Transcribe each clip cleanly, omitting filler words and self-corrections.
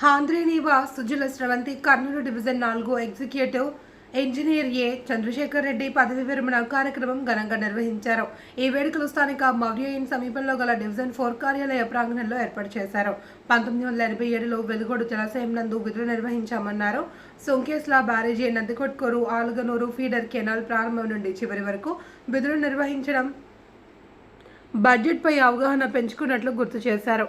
హాంద్రేనీవా Sujala Sravanthi Kurnool division 4 executive engineer ఏ చంద్రశేఖర్ రెడ్డి పదవి విరమణ కార్యక్రమం ఘనంగా నిర్వహించారు. ఈ వేడుకలు స్థానిక మౌర్య ఇన్ సమీపంలో గల డివిజన్ 4 కార్యాలయ ప్రాంగణంలో ఏర్పాటు చేశారు. 1987లో వెలుగోడు జలాశయం నందు విధులు నిర్వహించామన్నారు. సొంకేస్ల బ్యారేజీ, నందికొట్కూరు, ఆలుగనూరు ఫీడర్ కెనాల్ ప్రారంభం నుండి చివరి వరకు విధులు నిర్వహించడం, బడ్జెట్పై అవగాహన పెంచుకున్నట్లు గుర్తు చేశారు.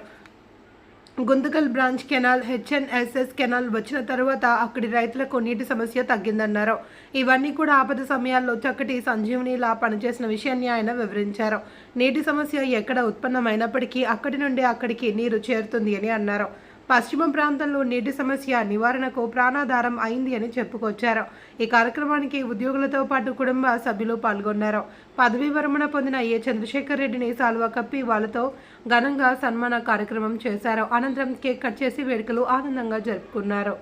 Guntakal branch canal, HNSS canal వచ్చిన తరువాత అక్కడి రైతులకు నీటి సమస్య తగ్గిందన్నారు. ఇవన్నీ కూడా ఆపద సమయాల్లో చక్కటి సంజీవనిలా పనిచేసిన విషయాన్ని ఆయన వివరించారు. నీటి సమస్య ఎక్కడ ఉత్పన్నమైనప్పటికీ అక్కడి నుండి అక్కడికి నీరు చేరుతుంది అని అన్నారు. పశ్చిమ ప్రాంతంలో నీటి సమస్య నివారణకు ప్రాణాధారం అయింది అని చెప్పుకొచ్చారు. ఈ కార్యక్రమానికి ఉద్యోగులతో పాటు కుటుంబ సభ్యులు పాల్గొన్నారు. పదవీ విరమణ పొందిన ఏ చంద్రశేఖర్ రెడ్డిని సాల్వా కప్పి వాళ్ళతో ఘనంగా సన్మాన కార్యక్రమం చేశారు. అనంతరం కేక్ కట్ చేసి వేడుకలు ఆనందంగా జరుపుకున్నారు.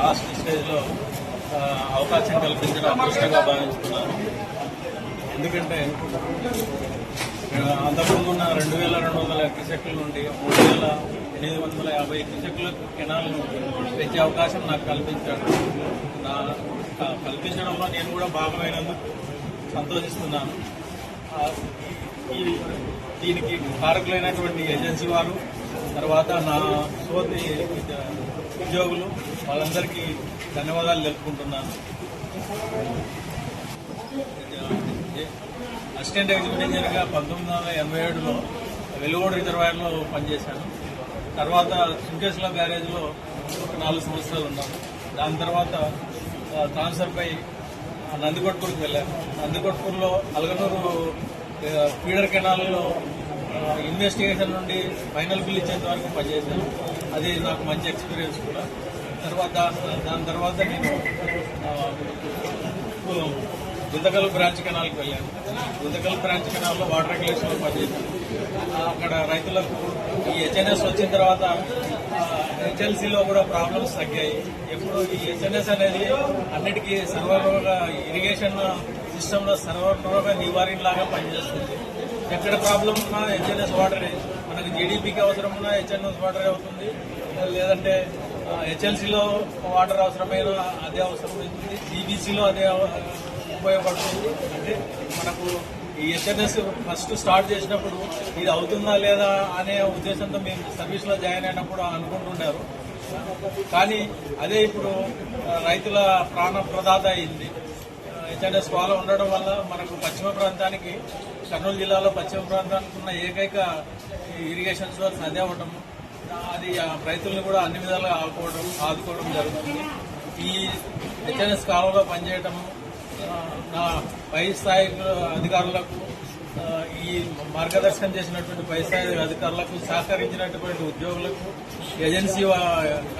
లాస్ట్ స్టేజ్లో అవకాశం కల్పించడం అదృష్టంగా భావించుకున్నాను. ఎందుకంటే అంతకుముందు ఉన్న 2200 క్యూసెక్ల నుండి 3850 క్యూసెక్ల కెనాల్ను పెంచే అవకాశం నాకు కల్పించడంలో నేను కూడా భాగమైనందుకు సంతోషిస్తున్నాను. దీనికి కారకులైనటువంటి ఏజెన్సీ వారు, తర్వాత నా సోదరి ఉద్యోగులు, వాళ్ళందరికీ ధన్యవాదాలు తెలుపుకుంటున్నాను. అసిస్టెంట్ ఎగ్జిక్యూటివ్ ఇంజనీర్గా 1987లో వెలుగోడు రిజర్వాయర్లో పనిచేశాను. తర్వాత సుంకేశ్వర బ్యారేజ్లో 4 సంవత్సరాలు ఉన్నాను. దాని తర్వాత ట్రాన్స్ఫర్పై నందికొట్కూరుకు వెళ్ళాను. నందికొట్కూరులో అలగనూరు ఫీడర్ కెనాల్లో ఇన్వెస్టిగేషన్ నుండి ఫైనల్ బిల్ ఇచ్చేంత వరకు పనిచేశాను. అది నాకు మంచి ఎక్స్పీరియన్స్ కూడా. దాని తర్వాత నేను గుంతకల్ బ్రాంచ్ కెనాల్కి వెళ్ళాను. గుంతకల్ బ్రాంచ్ కెనాల్లో వాటర్ రెగ్యులేషన్లో పనిచేశాను. అక్కడ రైతులకు ఈ హెచ్ఎన్ఎస్ వచ్చిన తర్వాత హెచ్ఎల్సీలో కూడా ప్రాబ్లమ్స్ తగ్గాయి. ఎప్పుడు ఈ హెచ్ఎన్ఎస్ అనేది అన్నిటికీ సర్వరోగ ఇరిగేషన్ సిస్టంలో సర్వరోగ నివారణలాగా పనిచేస్తుంది. ఎక్కడ ప్రాబ్లం ఉన్నా హెచ్ఎన్ఎస్ వాటరే, మనకి జీడీపీకి అవసరం ఉన్నా హెచ్ఎన్ఎస్ వాటరే అవుతుంది. లేదంటే హెచ్ఎల్సీలో వాటర్ అవసరమైన అదే అవసరమవుతుంది, జీబీసీలో అదే ఉపయోగపడుతుంది. అంటే మనకు ఈ హెచ్ఎన్ఎస్ ఫస్ట్ స్టార్ట్ చేసినప్పుడు ఇది అవుతుందా లేదా అనే ఉద్దేశంతో మేము సర్వీస్లో జాయిన్ అయినప్పుడు అనుకుంటున్నారు. కానీ అదే ఇప్పుడు రైతుల ప్రాణ ప్రదాత అయింది. హెచ్ఎన్ఎస్ ఫాలో ఉండడం వల్ల మనకు పశ్చిమ ప్రాంతానికి, కర్నూలు జిల్లాలో పశ్చిమ ప్రాంతానికి ఉన్న ఏకైక ఇరిగేషన్ సోర్స్ అదే అవ్వటం, అది రైతులను కూడా అన్ని విధాలుగా ఆదుకోవడం జరుగుతుంది. ఈ హెచ్ఎన్ఎస్ కాలంలో పనిచేయటం నా పై స్థాయి అధికారులకు, ఈ మార్గదర్శనం చేసినటువంటి పై స్థాయి అధికారులకు, సహకరించినటువంటి ఉద్యోగులకు,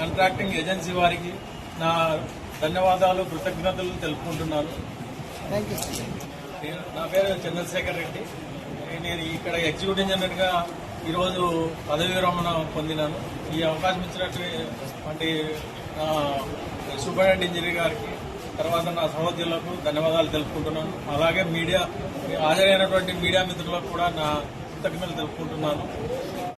కాంట్రాక్టింగ్ ఏజెన్సీ వారికి నా ధన్యవాదాలు, కృతజ్ఞతలు తెలుపుకుంటున్నాను. నా పేరు చంద్రశేఖర్ రెడ్డి. నేను ఇక్కడ ఎగ్జిక్యూటివ్ ఇంజనీర్గా ఈరోజు పదవీ విరమణ పొందినాను. ఈ అవకాశం ఇచ్చినటువంటి సూపరింటెండెంట్ ఇంజనీర్ గారికి, తర్వాత నా సహోద్యోగులకు ధన్యవాదాలు తెలుపుకుంటున్నాను. అలాగే హాజరైనటువంటి మీడియా మిత్రులకు కూడా నా కృతజ్ఞతలు తెలుపుకుంటున్నాను.